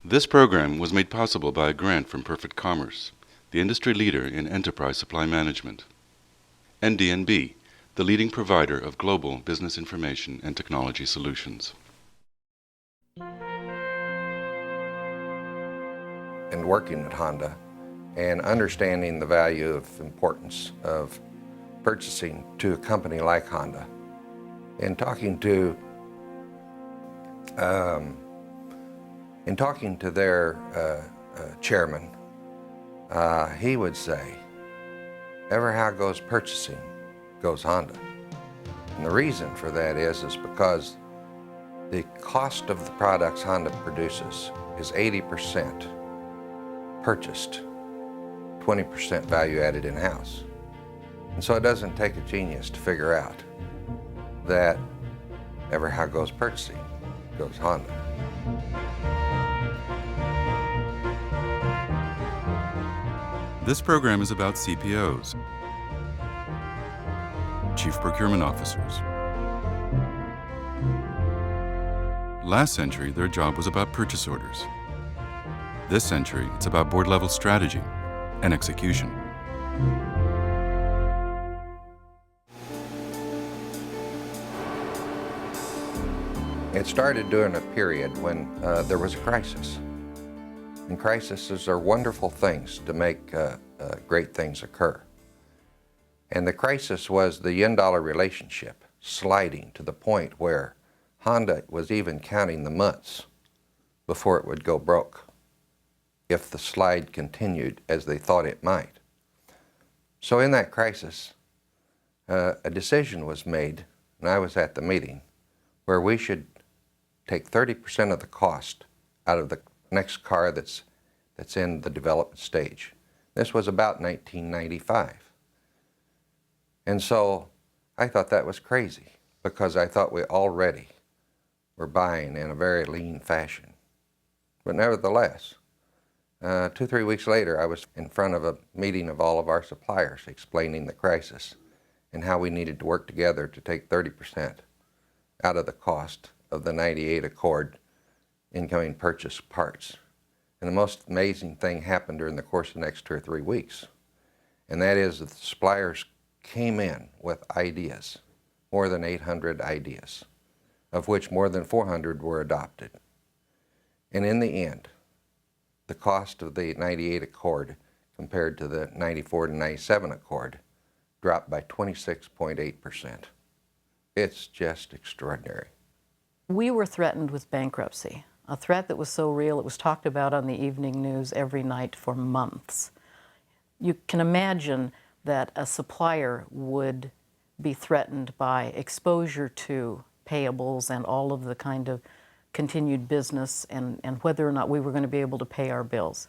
This program was made possible by a grant from Perfect Commerce, the industry leader in enterprise supply management, and D&B, the leading provider of global business information and technology solutions. And working at Honda and understanding the value of importance of purchasing to a company like Honda, and talking to their chairman, he would say, "Ever how goes purchasing, goes Honda." And the reason for that is because the cost of the products Honda produces is 80% purchased, 20% value added in-house. And so it doesn't take a genius to figure out that ever how goes purchasing, goes Honda. This program is about CPOs, Chief Procurement Officers. Last century, their job was about purchase orders. This century, it's about board-level strategy and execution. It started during a period when there was a crisis. And crises are wonderful things to make great things occur. And the crisis was the yen-dollar relationship sliding to the point where Honda was even counting the months before it would go broke if the slide continued as they thought it might. So in that crisis, a decision was made, and I was at the meeting, where we should take 30% of the cost out of the next car that's in the development stage. This was about 1995. And so I thought that was crazy, because I thought we already were buying in a very lean fashion. But nevertheless, 2-3 weeks later, I was in front of a meeting of all of our suppliers explaining the crisis and how we needed to work together to take 30% out of the cost of the 98 Accord incoming purchase parts. And the most amazing thing happened during the course of the next 2 or 3 weeks. And that is that the suppliers came in with ideas, more than 800 ideas, of which more than 400 were adopted. And in the end, the cost of the 98 Accord compared to the 94 to 97 Accord dropped by 26.8%. It's just extraordinary. We were threatened with bankruptcy, a threat that was so real it was talked about on the evening news every night for months. You can imagine that a supplier would be threatened by exposure to payables and all of the kind of continued business and whether or not we were going to be able to pay our bills.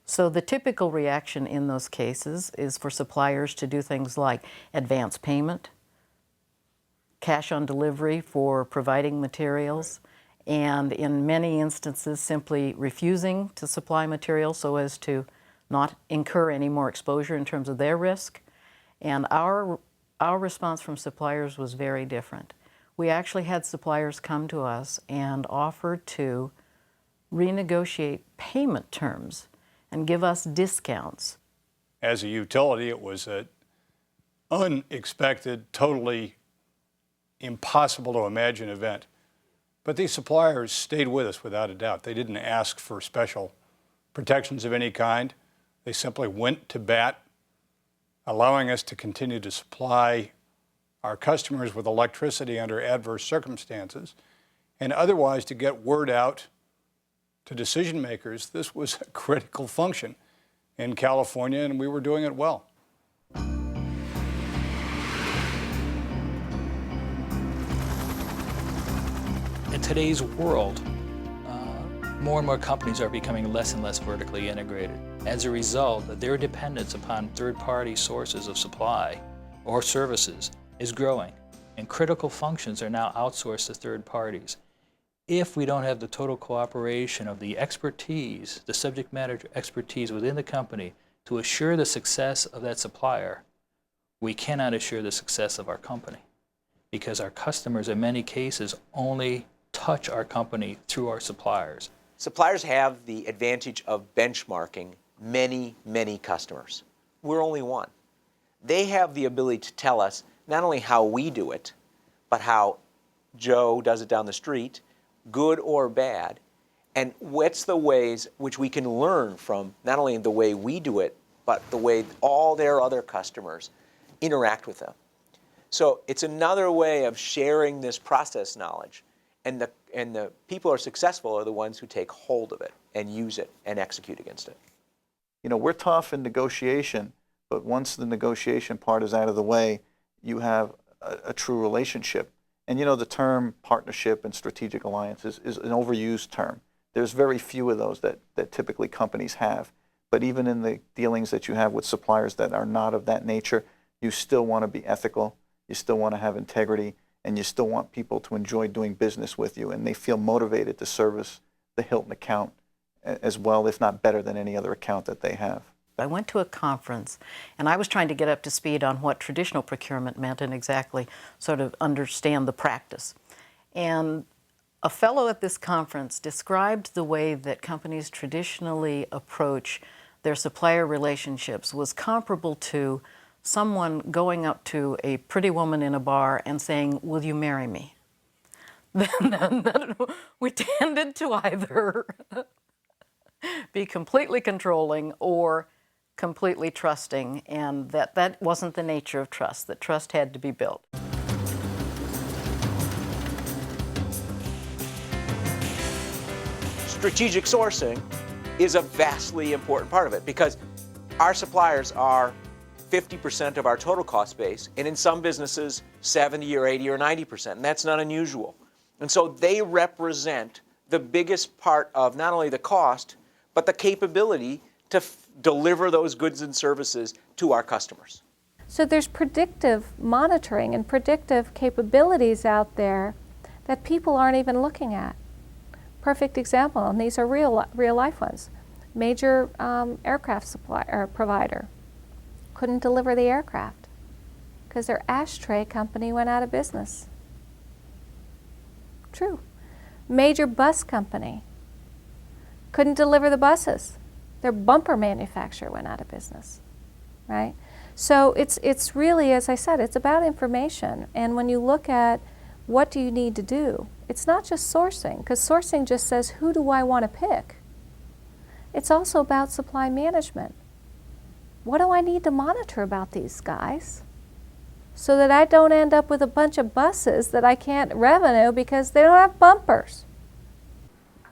So the typical reaction in those cases is for suppliers to do things like advance payment, cash on delivery for providing materials, and in many instances simply refusing to supply materials so as to not incur any more exposure in terms of their risk. And our response from suppliers was very different. We actually had suppliers come to us and offer to renegotiate payment terms and give us discounts. As a utility, it was an unexpected, totally impossible to imagine event. But these suppliers stayed with us without a doubt. They didn't ask for special protections of any kind. They simply went to bat, allowing us to continue to supply our customers with electricity under adverse circumstances, and otherwise to get word out to decision makers. This was a critical function in California, and we were doing it well. In today's world, more and more companies are becoming less and less vertically integrated. As a result, their dependence upon third-party sources of supply or services is growing, and critical functions are now outsourced to third parties. If we don't have the total cooperation of the expertise, the subject matter expertise within the company to assure the success of that supplier, we cannot assure the success of our company, because our customers in many cases only touch our company through our suppliers. Suppliers have the advantage of benchmarking many, many customers. We're only one. They have the ability to tell us not only how we do it, but how Joe does it down the street, good or bad, and what's the ways which we can learn from not only the way we do it, but the way all their other customers interact with them. So it's another way of sharing this process knowledge, and the people who are successful are the ones who take hold of it and use it and execute against it. You know, we're tough in negotiation, but once the negotiation part is out of the way, you have a true relationship. And you know, the term partnership and strategic alliance is an overused term. There's very few of those that typically companies have. But even in the dealings that you have with suppliers that are not of that nature, you still want to be ethical, you still want to have integrity, and you still want people to enjoy doing business with you, and they feel motivated to service the Hilton account as well, if not better than any other account that they have. I went to a conference, and I was trying to get up to speed on what traditional procurement meant and exactly sort of understand the practice. And a fellow at this conference described the way that companies traditionally approach their supplier relationships was comparable to someone going up to a pretty woman in a bar and saying, "Will you marry me?" Then we tended to either be completely controlling or completely trusting, and that wasn't the nature of trust, that trust had to be built. Strategic sourcing is a vastly important part of it because our suppliers are 50% of our total cost base, and in some businesses 70 or 80 or 90%, and that's not unusual. And so they represent the biggest part of not only the cost, but the capability to deliver those goods and services to our customers. So there's predictive monitoring and predictive capabilities out there that people aren't even looking at. Perfect example, and these are real life ones. Major aircraft provider couldn't deliver the aircraft because their ashtray company went out of business. True. Major bus company couldn't deliver the buses. Their bumper manufacturer went out of business, right? So it's really, as I said, it's about information. And when you look at what do you need to do, it's not just sourcing, because sourcing just says, who do I want to pick? It's also about supply management. What do I need to monitor about these guys so that I don't end up with a bunch of buses that I can't revenue because they don't have bumpers?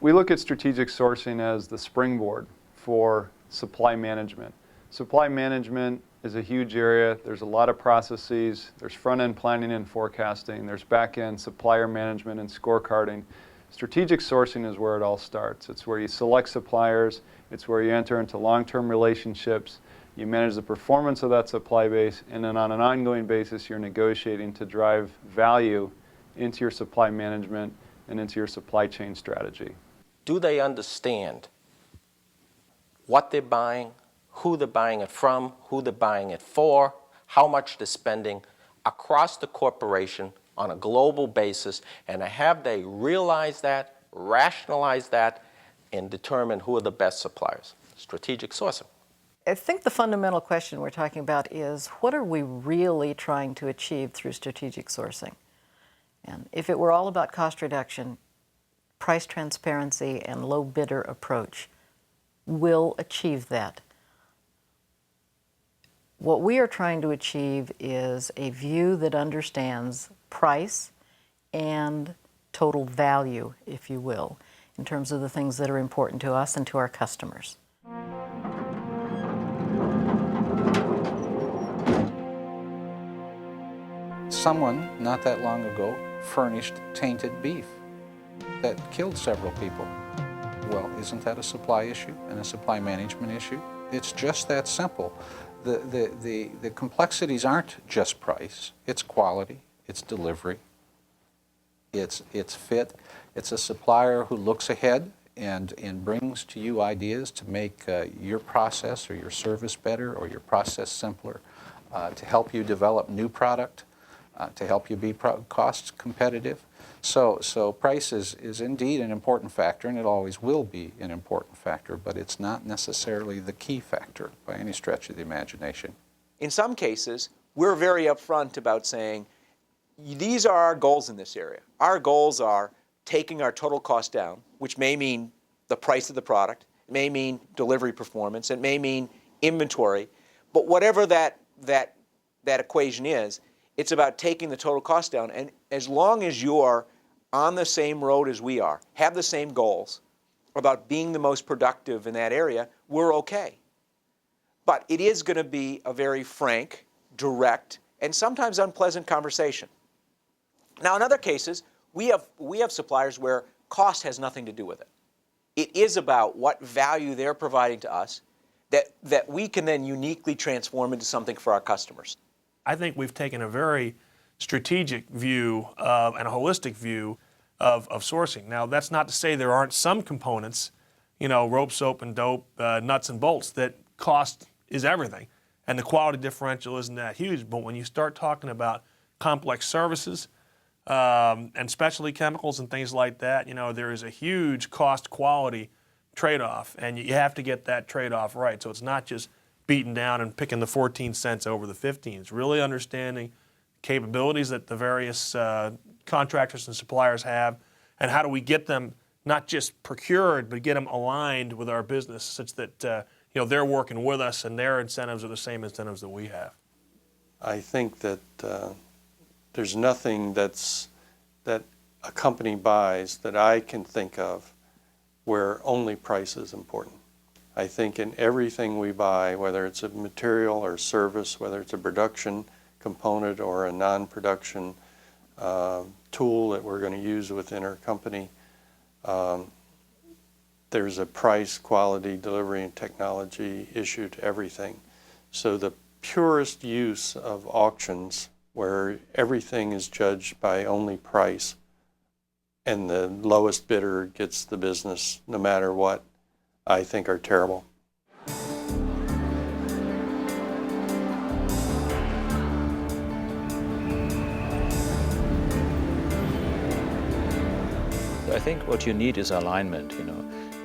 We look at strategic sourcing as the springboard for supply management. Supply management is a huge area. There's a lot of processes. There's front-end planning and forecasting. There's back-end supplier management and scorecarding. Strategic sourcing is where it all starts. It's where you select suppliers. It's where you enter into long-term relationships. You manage the performance of that supply base, and then on an ongoing basis, you're negotiating to drive value into your supply management and into your supply chain strategy. Do they understand what they're buying, who they're buying it from, who they're buying it for, how much they're spending across the corporation on a global basis, and have they realized that, rationalized that, and determined who are the best suppliers? Strategic sourcing. I think the fundamental question we're talking about is, what are we really trying to achieve through strategic sourcing? And if it were all about cost reduction, price transparency and low bidder approach will achieve that. What we are trying to achieve is a view that understands price and total value, if you will, in terms of the things that are important to us and to our customers. Someone, not that long ago, furnished tainted beef that killed several people. Well, isn't that a supply issue and a supply management issue? It's just that simple. The complexities aren't just price. It's quality, it's delivery, it's fit. It's a supplier who looks ahead and brings to you ideas to make your process or your service better or your process simpler, to help you develop new product. to help you be cost competitive. So price is indeed an important factor, and it always will be an important factor, but it's not necessarily the key factor by any stretch of the imagination. In some cases, we're very upfront about saying, these are our goals in this area. Our goals are taking our total cost down, which may mean the price of the product, it may mean delivery performance, it may mean inventory, but whatever that equation is, it's about taking the total cost down. And as long as you're on the same road as we are, have the same goals about being the most productive in that area, we're okay. But it is going to be a very frank, direct, and sometimes unpleasant conversation. Now, in other cases, we have suppliers where cost has nothing to do with it. It is about what value they're providing to us that we can then uniquely transform into something for our customers. I think we've taken a very strategic view and a holistic view of sourcing. Now, that's not to say there aren't some components, rope, soap, and dope, nuts and bolts, that cost is everything. And the quality differential isn't that huge. But when you start talking about complex services and specialty chemicals and things like that, there is a huge cost-quality trade-off. And you have to get that trade-off right. So it's not just beating down and picking the 14 cents over the 15. It's really understanding capabilities that the various contractors and suppliers have, and how do we get them not just procured, but get them aligned with our business such that they're working with us and their incentives are the same incentives that we have. I think that there's nothing that a company buys that I can think of where only price is important. I think in everything we buy, whether it's a material or service, whether it's a production component or a non-production tool that we're going to use within our company, there's a price, quality, delivery, and technology issue to everything. So the purest use of auctions where everything is judged by only price and the lowest bidder gets the business no matter what, I think are terrible. I think what you need is alignment.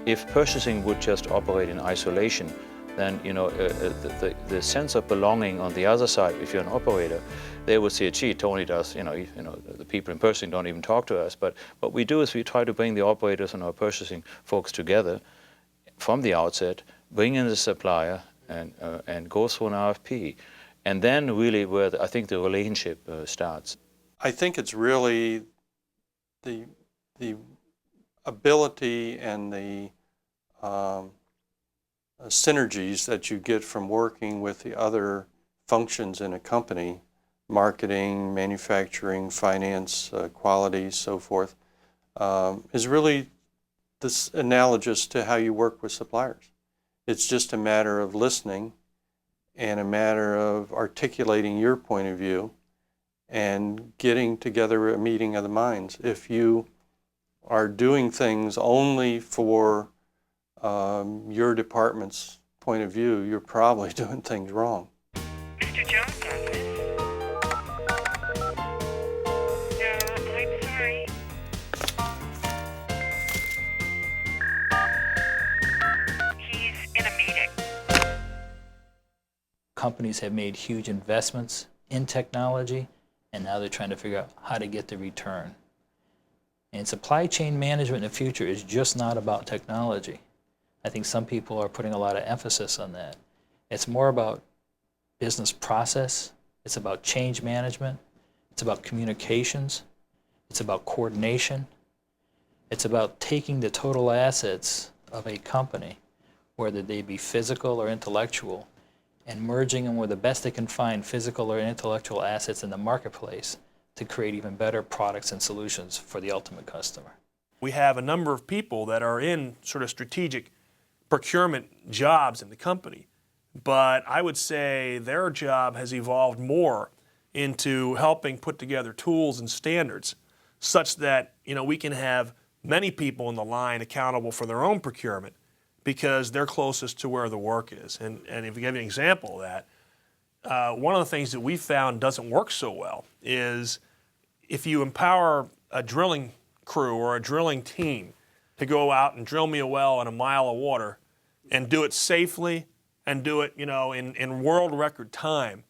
If purchasing would just operate in isolation, then the sense of belonging on the other side, if you're an operator, they would say, gee, Tony does, the people in purchasing don't even talk to us. But what we do is we try to bring the operators and our purchasing folks together from the outset, bring in the supplier, and go through an RFP. And then really where I think the relationship starts. I think it's really the ability and the synergies that you get from working with the other functions in a company, marketing, manufacturing, finance, quality, so forth, is really this analogous to how you work with suppliers. It's just a matter of listening and a matter of articulating your point of view and getting together a meeting of the minds. If you are doing things only for your department's point of view, you're probably doing things wrong. Mr. Jones' office? No, I'm sorry. He's in a meeting. Companies have made huge investments in technology, and now they're trying to figure out how to get the return. And supply chain management in the future is just not about technology. I think some people are putting a lot of emphasis on that. It's more about business process. It's about change management. It's about communications. It's about coordination. It's about taking the total assets of a company, whether they be physical or intellectual, and merging them with the best they can find physical or intellectual assets in the marketplace to create even better products and solutions for the ultimate customer. We have a number of people that are in sort of strategic procurement jobs in the company, but I would say their job has evolved more into helping put together tools and standards such that we can have many people in the line accountable for their own procurement because they're closest to where the work is. And if you give an example of that, one of the things that we found doesn't work so well is if you empower a drilling crew or a drilling team to go out and drill me a well in a mile of water and do it safely and do it, in world record time.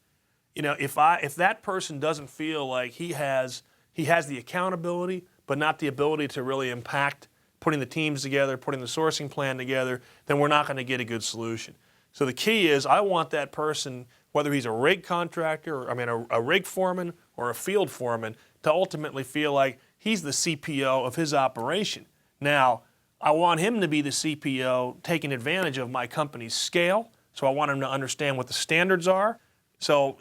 If that person doesn't feel like he has the accountability, but not the ability to really impact putting the teams together, putting the sourcing plan together, then we're not going to get a good solution. So the key is I want that person, whether he's a rig contractor, a rig foreman or a field foreman, to ultimately feel like he's the CPO of his operation. Now, I want him to be the CPO taking advantage of my company's scale. So I want him to understand what the standards are. So,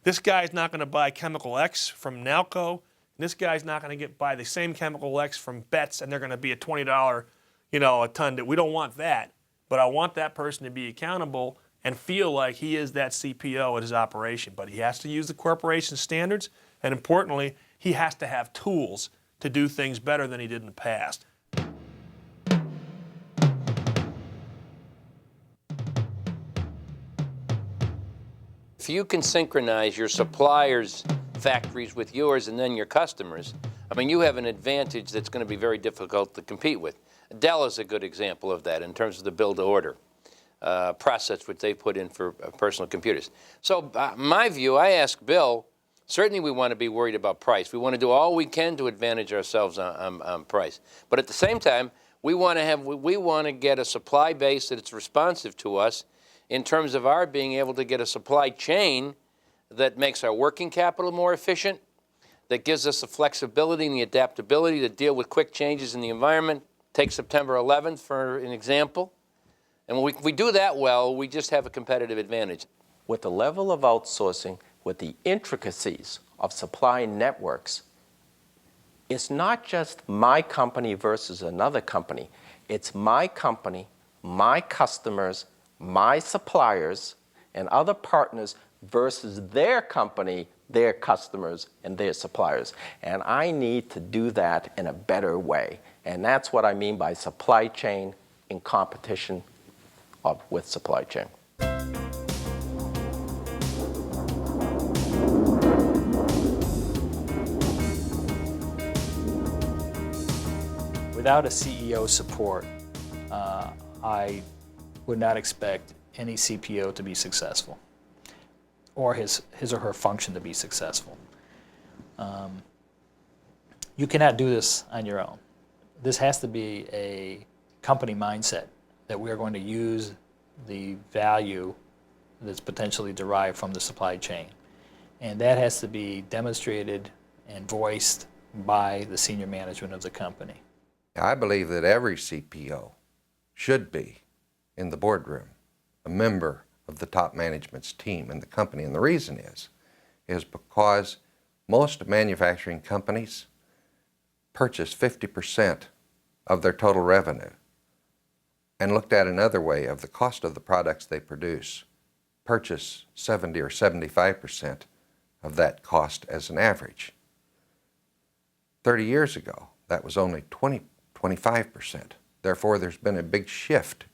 this guy's not going to buy chemical X from Nalco. This guy's not going to buy the same chemical X from Betts, and they're going to be a $20, a ton. We don't want that. But I want that person to be accountable and feel like he is that CPO at his operation. But he has to use the corporation standards, and importantly, he has to have tools to do things better than he did in the past. If you can synchronize your suppliers' factories with yours and then your customers, you have an advantage that's going to be very difficult to compete with. Dell is a good example of that in terms of the build-to-order process which they put in for personal computers. So my view, I ask Bill, certainly we want to be worried about price. We want to do all we can to advantage ourselves on price. But at the same time, we want to get a supply base that's responsive to us in terms of our being able to get a supply chain that makes our working capital more efficient, that gives us the flexibility and the adaptability to deal with quick changes in the environment. Take September 11th for an example. And when we do that well, we just have a competitive advantage. With the level of outsourcing, with the intricacies of supply networks, it's not just my company versus another company. It's my company, my customers, my suppliers, and other partners versus their company, their customers, and their suppliers. And I need to do that in a better way. And that's what I mean by supply chain in competition with supply chain. Without a CEO support, I would not expect any CPO to be successful, or his or her function to be successful. You cannot do this on your own. This has to be a company mindset that we are going to use the value that's potentially derived from the supply chain. And that has to be demonstrated and voiced by the senior management of the company. I believe that every CPO should be in the boardroom, a member of the top management's team in the company. And the reason is because most manufacturing companies purchase 50% of their total revenue. And looked at another way, of the cost of the products they produce, purchase 70 or 75% of that cost as an average. 30 years ago, that was only 25%. Therefore, there's been a big shift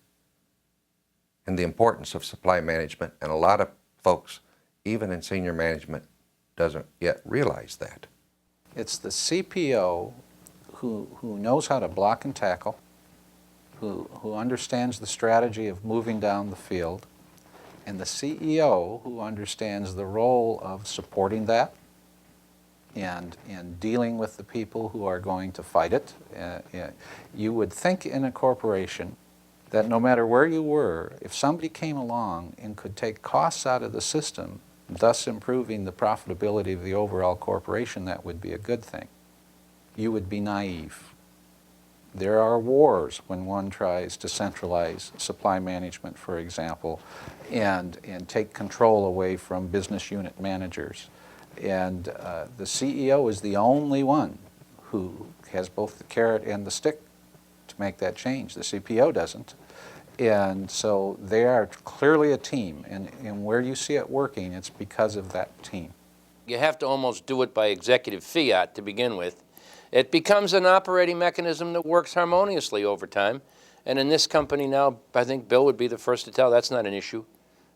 in the importance of supply management, and a lot of folks, even in senior management, doesn't yet realize that. It's the CPO who knows how to block and tackle, who understands the strategy of moving down the field, and the CEO who understands the role of supporting that and dealing with the people who are going to fight it. You would think in a corporation that no matter where you were, if somebody came along and could take costs out of the system, thus improving the profitability of the overall corporation, that would be a good thing. You would be naive. There are wars when one tries to centralize supply management, for example, and take control away from business unit managers. And the CEO is the only one who has both the carrot and the stick to make that change. The CPO doesn't. And so they are clearly a team. And where you see it working, it's because of that team. You have to almost do it by executive fiat to begin with. It becomes an operating mechanism that works harmoniously over time. And in this company now, I think Bill would be the first to tell that's not an issue.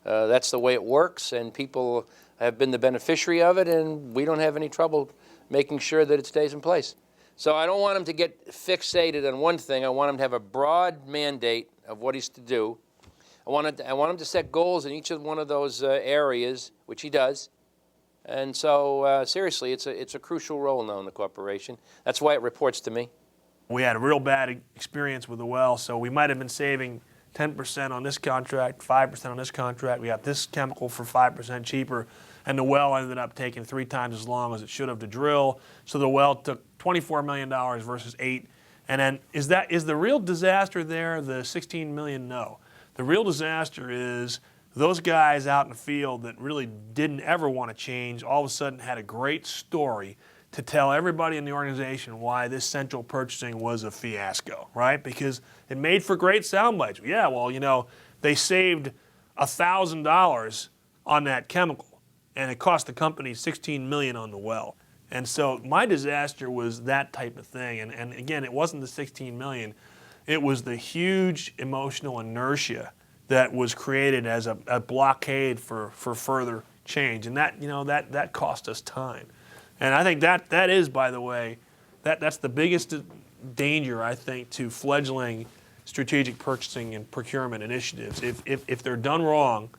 That's the way it works, and people have been the beneficiary of it, and we don't have any trouble making sure that it stays in place. So I don't want him to get fixated on one thing. I want him to have a broad mandate of what he's to do. I want him to set goals in each of one of those areas, which he does. And so, seriously, it's a crucial role now in the corporation. That's why it reports to me. We had a real bad experience with the well, so we might have been saving 10% on this contract, 5% on this contract. We got this chemical for 5% cheaper, and the well ended up taking 3 times as long as it should have to drill. So the well took $24 million versus $8 million. And then is the real disaster there the $16 million? No. The real disaster is those guys out in the field that really didn't ever want to change all of a sudden had a great story to tell everybody in the organization why this central purchasing was a fiasco, right? Because it made for great sound bites. Yeah, well, you know, they saved $1,000 on that chemical, and it cost the company $16 million on the well. And so my disaster was that type of thing. And again, it wasn't the $16 million. It was the huge emotional inertia that was created as a blockade for further change. And that, you know, that cost us time. And I think that is, by the way, that's the biggest danger, I think, to fledgling strategic purchasing and procurement initiatives. If they're done wrong,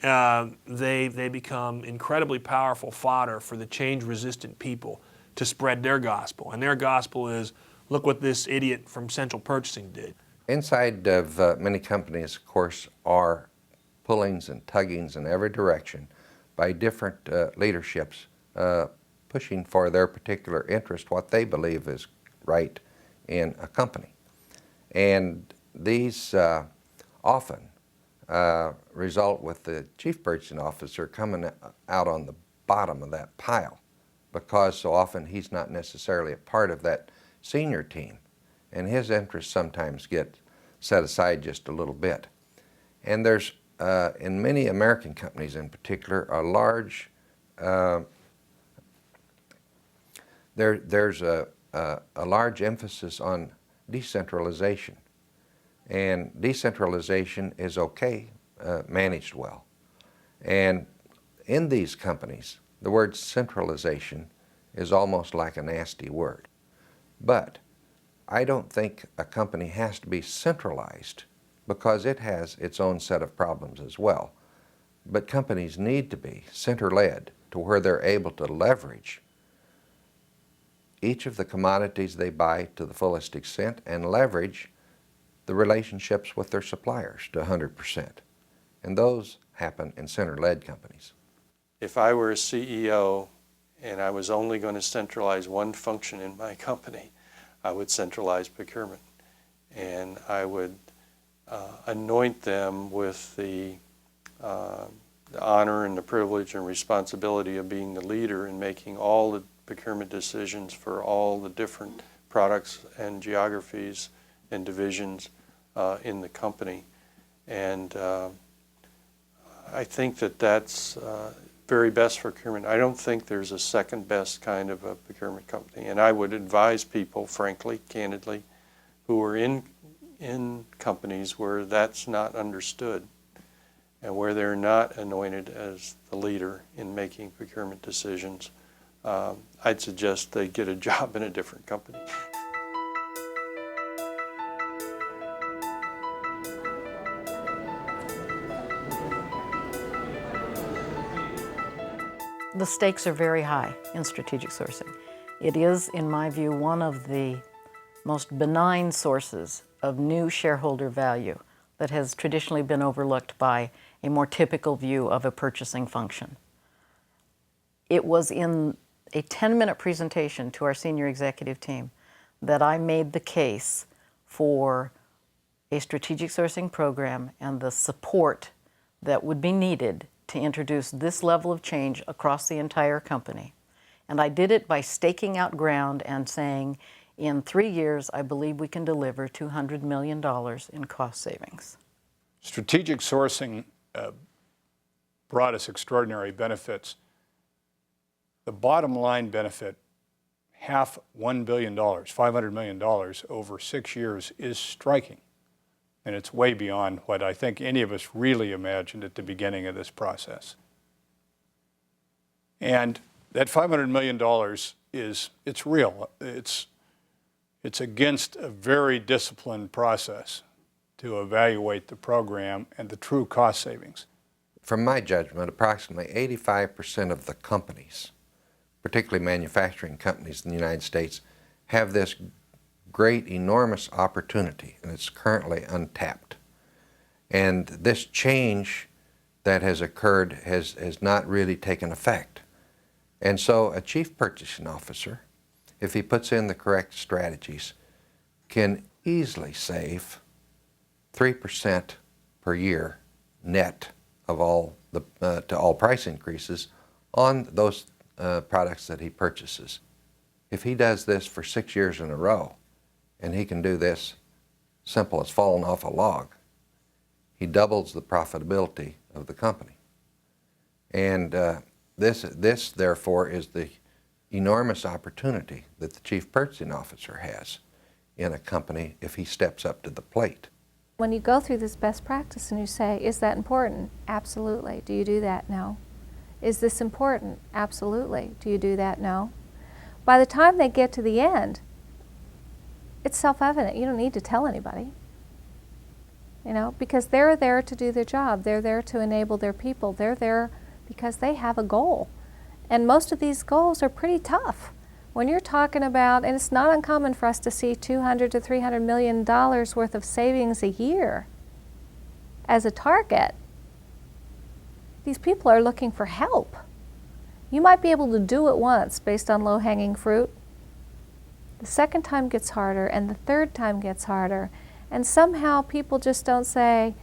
they become incredibly powerful fodder for the change-resistant people to spread their gospel. And their gospel is, look what this idiot from central purchasing did. Inside of many companies, of course, are pullings and tuggings in every direction by different leaderships pushing for their particular interest, what they believe is right in a company. And these often result with the chief purchasing officer coming out on the bottom of that pile, because so often he's not necessarily a part of that senior team, and his interests sometimes get set aside just a little bit. And there's, in many American companies in particular, a large, there's a large emphasis on decentralization. And decentralization is okay, managed well. And in these companies, the word centralization is almost like a nasty word. But I don't think a company has to be centralized, because it has its own set of problems as well. But companies need to be center-led to where they're able to leverage each of the commodities they buy to the fullest extent and leverage the relationships with their suppliers to 100%. And those happen in center-led companies. If I were a CEO and I was only going to centralize one function in my company, I would centralize procurement. And I would anoint them with the honor and the privilege and responsibility of being the leader in making all the procurement decisions for all the different products and geographies and divisions in the company. And I think that that's very best for procurement. I don't think there's a second best kind of a procurement company. And I would advise people, frankly, candidly, who are in companies where that's not understood and where they're not anointed as the leader in making procurement decisions, I'd suggest they get a job in a different company. The stakes are very high in strategic sourcing. It is, in my view, one of the most benign sources of new shareholder value that has traditionally been overlooked by a more typical view of a purchasing function. It was in a 10-minute presentation to our senior executive team that I made the case for a strategic sourcing program and the support that would be needed to introduce this level of change across the entire company. And I did it by staking out ground and saying, in 3 years, I believe we can deliver $200 million in cost savings. Strategic sourcing brought us extraordinary benefits. The bottom line benefit, $500 million, $500 million over 6 years, is striking. And it's way beyond what I think any of us really imagined at the beginning of this process. And that $500 million it's real. It's against a very disciplined process to evaluate the program and the true cost savings. From my judgment, approximately 85% of the companies, particularly manufacturing companies in the United States, have this great, enormous opportunity, and it's currently untapped. And this change that has occurred has not really taken effect. And so a chief purchasing officer, if he puts in the correct strategies, can easily save 3% per year net of all to all price increases on those products that he purchases. If he does this for 6 years in a row, and he can do this simple as falling off a log, he doubles the profitability of the company. And this therefore is the enormous opportunity that the chief purchasing officer has in a company if he steps up to the plate. When you go through this best practice and you say, is that important? Absolutely. Do you do that? No. Is this important? Absolutely. Do you do that? No. By the time they get to the end, it's self-evident. You don't need to tell anybody. You know, because they're there to do their job. They're there to enable their people. They're there because they have a goal. And most of these goals are pretty tough. When you're talking about, and it's not uncommon for us to see $200 to $300 million worth of savings a year as a target, these people are looking for help. You might be able to do it once based on low-hanging fruit. The second time gets harder, and the third time gets harder. And somehow people just don't say,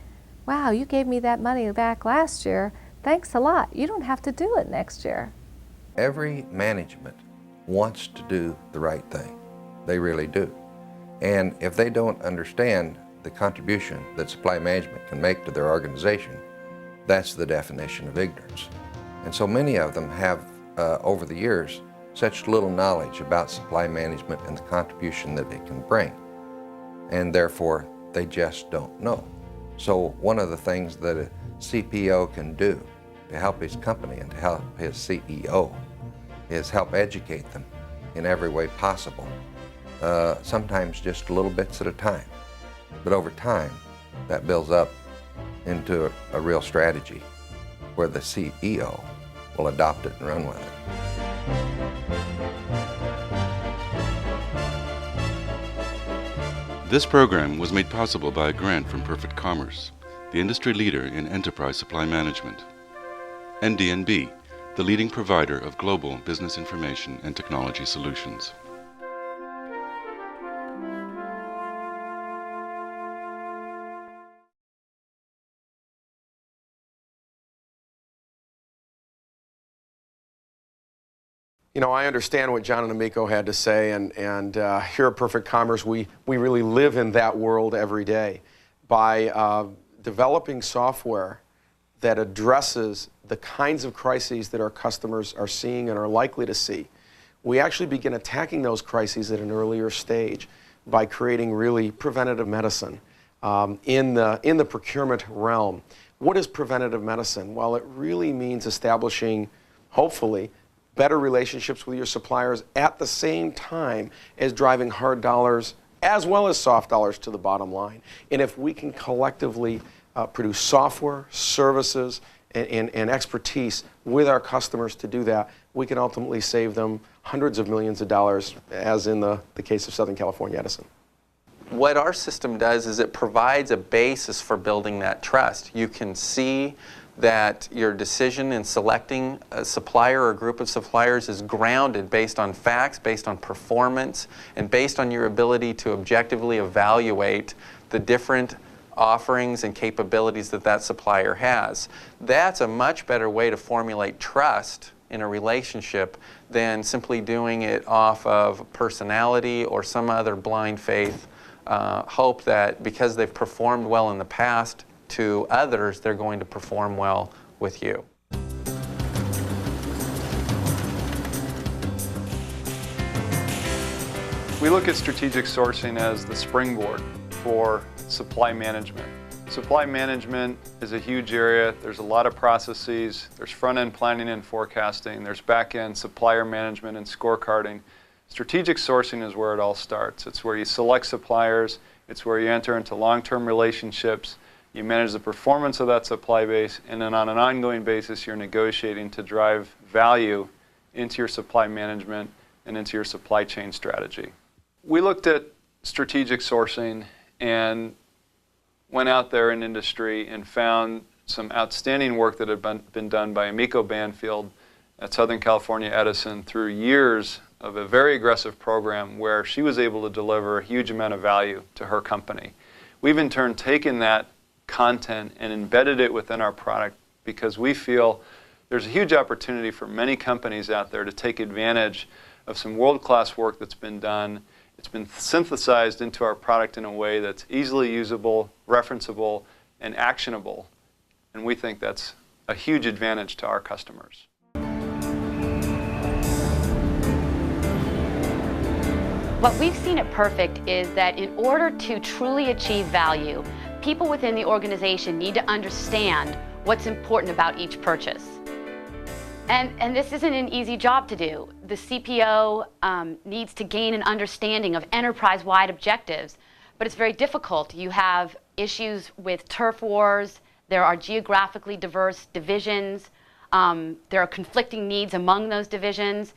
wow, you gave me that money back last year. Thanks a lot. You don't have to do it next year. Every management wants to do the right thing. They really do. And if they don't understand the contribution that supply management can make to their organization, that's the definition of ignorance. And so many of them have, over the years, such little knowledge about supply management and the contribution that it can bring. And therefore, they just don't know. So one of the things that a CPO can do to help his company and to help his CEO is help educate them in every way possible, sometimes just little bits at a time. But over time, that builds up into a real strategy where the CEO will adopt it and run with it. This program was made possible by a grant from Perfect Commerce, the industry leader in enterprise supply management, and D&B, the leading provider of global business information and technology solutions. You know, I understand what John and Emiko had to say, and here at Perfect Commerce, we really live in that world every day. By developing software that addresses the kinds of crises that our customers are seeing and are likely to see, we actually begin attacking those crises at an earlier stage by creating really preventative medicine in the procurement realm. What is preventative medicine? Well, it really means establishing, hopefully, better relationships with your suppliers at the same time as driving hard dollars as well as soft dollars to the bottom line. And if we can collectively produce software, services, and expertise with our customers to do that, we can ultimately save them hundreds of millions of dollars, as in the case of Southern California Edison. What our system does is it provides a basis for building that trust. You can see that your decision in selecting a supplier or a group of suppliers is grounded based on facts, based on performance, and based on your ability to objectively evaluate the different offerings and capabilities that that supplier has. That's a much better way to formulate trust in a relationship than simply doing it off of personality or some other blind faith hope that because they've performed well in the past to others, they're going to perform well with you. We look at strategic sourcing as the springboard for supply management. Supply management is a huge area. There's a lot of processes. There's front-end planning and forecasting. There's back-end supplier management and scorecarding. Strategic sourcing is where it all starts. It's where you select suppliers. It's where you enter into long-term relationships. You manage the performance of that supply base, and then on an ongoing basis, you're negotiating to drive value into your supply management and into your supply chain strategy. We looked at strategic sourcing and went out there in industry and found some outstanding work that had been done by Emiko Banfield at Southern California Edison through years of a very aggressive program where she was able to deliver a huge amount of value to her company. We've in turn taken that content and embedded it within our product because we feel there's a huge opportunity for many companies out there to take advantage of some world-class work that's been done. It's been synthesized into our product in a way that's easily usable, referenceable, and actionable. And we think that's a huge advantage to our customers. What we've seen at Perfect is that in order to truly achieve value, people within the organization need to understand what's important about each purchase. And this isn't an easy job to do. The CPO needs to gain an understanding of enterprise-wide objectives, but it's very difficult. You have issues with turf wars, there are geographically diverse divisions, there are conflicting needs among those divisions,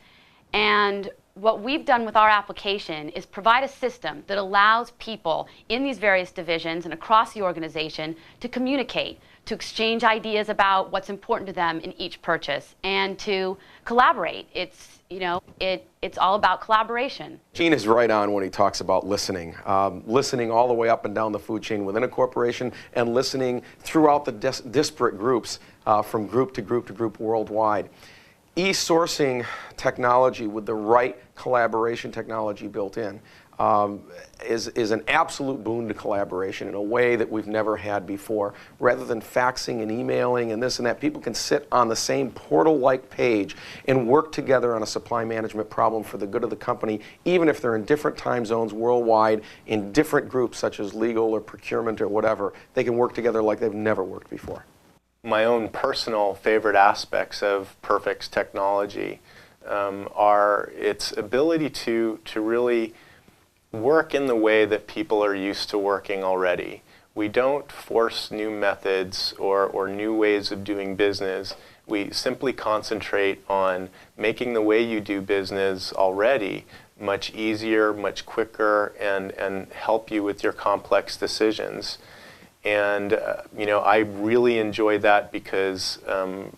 and what we've done with our application is provide a system that allows people in these various divisions and across the organization to communicate, to exchange ideas about what's important to them in each purchase, and to collaborate. It's all about collaboration. Gene is right on when he talks about listening. Listening all the way up and down the food chain within a corporation and listening throughout the disparate groups from group to group to group worldwide. E-sourcing technology with the right collaboration technology built in is an absolute boon to collaboration in a way that we've never had before. Rather than faxing and emailing and this and that, people can sit on the same portal-like page and work together on a supply management problem for the good of the company, even if they're in different time zones worldwide, in different groups such as legal or procurement or whatever. They can work together like they've never worked before. My own personal favorite aspects of Perfect's technology are its ability to really work in the way that people are used to working already. We don't force new methods or new ways of doing business. We simply concentrate on making the way you do business already much easier, much quicker, and help you with your complex decisions. And I really enjoy that because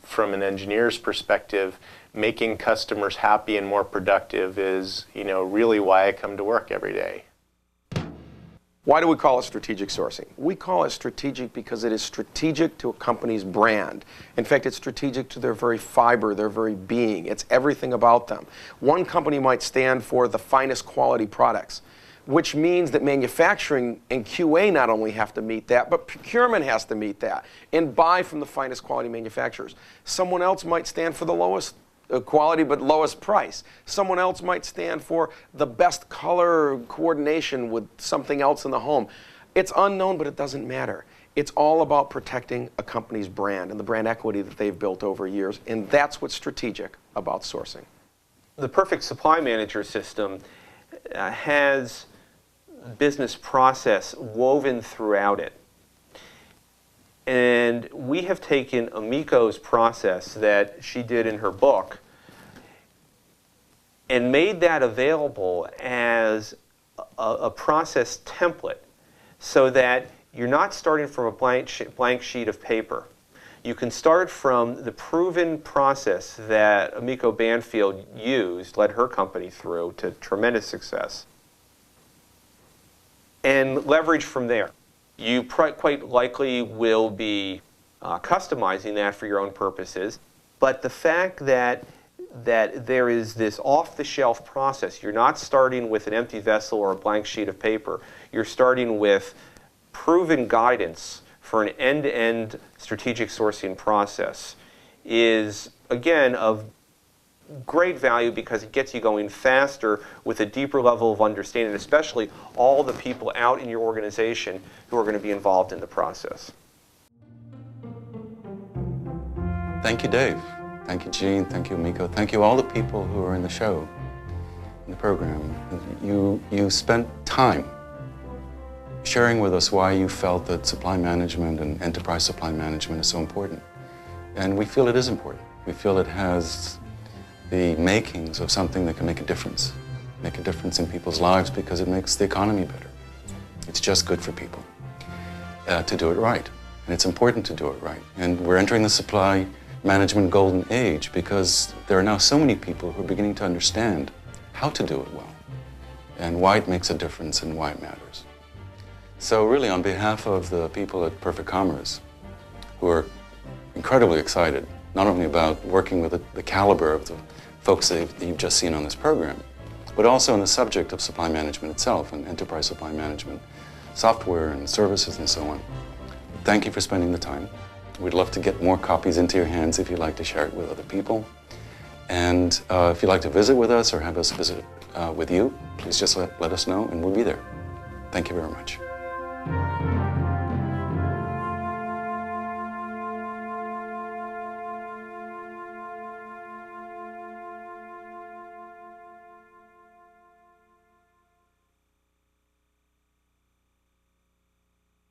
from an engineer's perspective, making customers happy and more productive is really why I come to work every day. Why do we call it strategic sourcing? We call it strategic because it is strategic to a company's brand. In fact, it's strategic to their very fiber, their very being. It's everything about them. One company might stand for the finest quality products, which means that manufacturing and QA not only have to meet that, but procurement has to meet that and buy from the finest quality manufacturers. Someone else might stand for the lowest quality but lowest price. Someone else might stand for the best color coordination with something else in the home. It's unknown, but it doesn't matter. It's all about protecting a company's brand and the brand equity that they've built over years, and that's what's strategic about sourcing. The Perfect Supply Manager system has business process woven throughout it. And we have taken Emiko's process that she did in her book and made that available as a process template so that you're not starting from a blank sheet of paper. You can start from the proven process that Emiko Banfield used, led her company through to tremendous success, and leverage from there. You quite likely will be customizing that for your own purposes, but the fact that there is this off-the-shelf process, you're not starting with an empty vessel or a blank sheet of paper, you're starting with proven guidance for an end-to-end strategic sourcing process, is, again, of great value because it gets you going faster with a deeper level of understanding, especially all the people out in your organization who are going to be involved in the process. Thank you, Dave. Thank you, Gene. Thank you, Emiko. Thank you, all the people who are in the show, in the program. You spent time sharing with us why you felt that supply management and enterprise supply management is so important. And we feel it is important. We feel it has the makings of something that can make a difference in people's lives because it makes the economy better. It's just good for people to do it right. And it's important to do it right. And we're entering the supply management golden age because there are now so many people who are beginning to understand how to do it well and why it makes a difference and why it matters. So really, on behalf of the people at Perfect Commerce, who are incredibly excited, not only about working with the caliber of the folks that you've just seen on this program, but also on the subject of supply management itself and enterprise supply management, software and services and so on. Thank you for spending the time. We'd love to get more copies into your hands if you'd like to share it with other people. And if you'd like to visit with us or have us visit with you, please just let us know and we'll be there. Thank you very much.